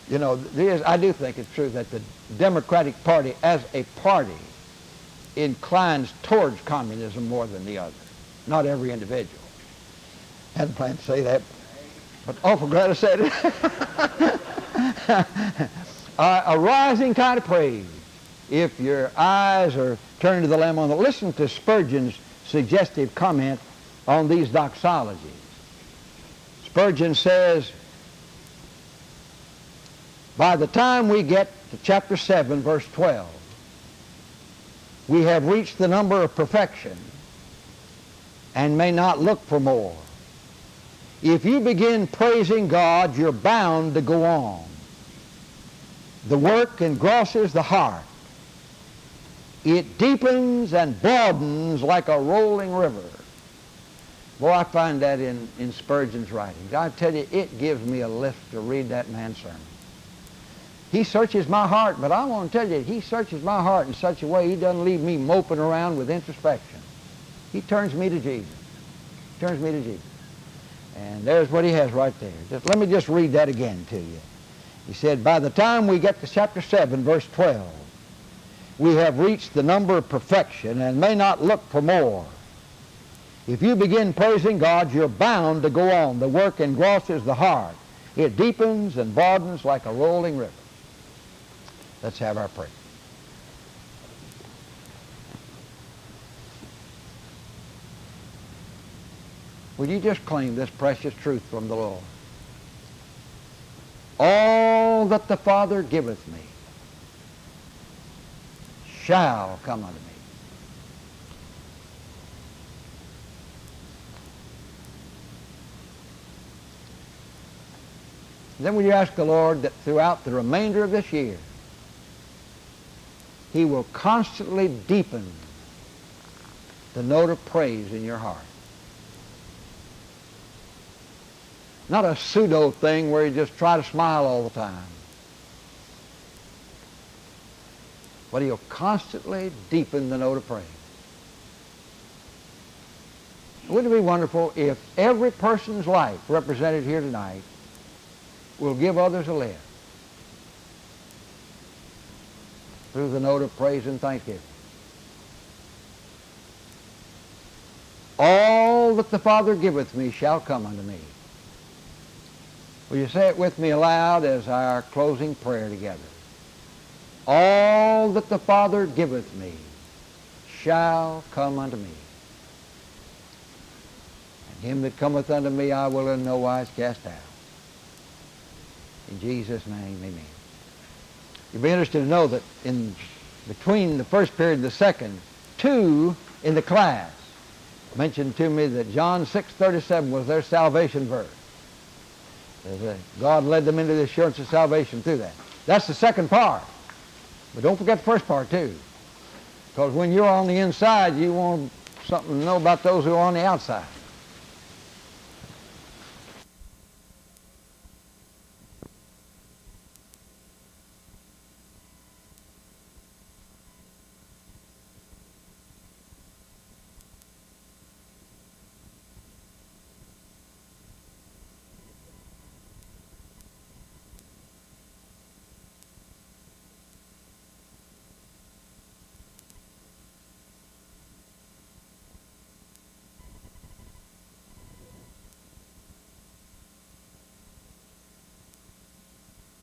You know, I do think it's true that the Democratic Party as a party inclines towards communism more than the other. Not every individual. Hadn't planned to say that, but awful glad I said it. A rising tide of praise. If your eyes are turned to the Lamb on the... Listen to Spurgeon's suggestive comment on these doxologies. Spurgeon says, by the time we get to chapter 7, verse 12, we have reached the number of perfection and may not look for more. If you begin praising God, you're bound to go on. The work engrosses the heart. It deepens and broadens like a rolling river. Boy, I find that in Spurgeon's writings. I tell you, it gives me a lift to read that man's sermon. He searches my heart, but I want to tell you, he searches my heart in such a way he doesn't leave me moping around with introspection. He turns me to Jesus. Turns me to Jesus. And there's what he has right there. Let me just read that again to you. He said, by the time we get to chapter 7, verse 12, we have reached the number of perfection and may not look for more. If you begin praising God, you're bound to go on. The work engrosses the heart. It deepens and broadens like a rolling river. Let's have our prayer. Will you just claim this precious truth from the Lord? All that the Father giveth me shall come unto me. Then will you ask the Lord that throughout the remainder of this year, He will constantly deepen the note of praise in your heart. Not a pseudo thing where you just try to smile all the time. But He'll constantly deepen the note of praise. Wouldn't it be wonderful if every person's life represented here tonight will give others a lift through the note of praise and thanksgiving? All that the Father giveth me shall come unto me. Will you say it with me aloud as our closing prayer together? All that the Father giveth me shall come unto me. And him that cometh unto me I will in no wise cast out. In Jesus' name, amen. You'll be interested to know that in between the first period and the second, two in the class mentioned to me that John 6:37 was their salvation verse. God led them into the assurance of salvation through that. That's the second part. But don't forget the first part too. Because when you're on the inside, you want something to know about those who are on the outside.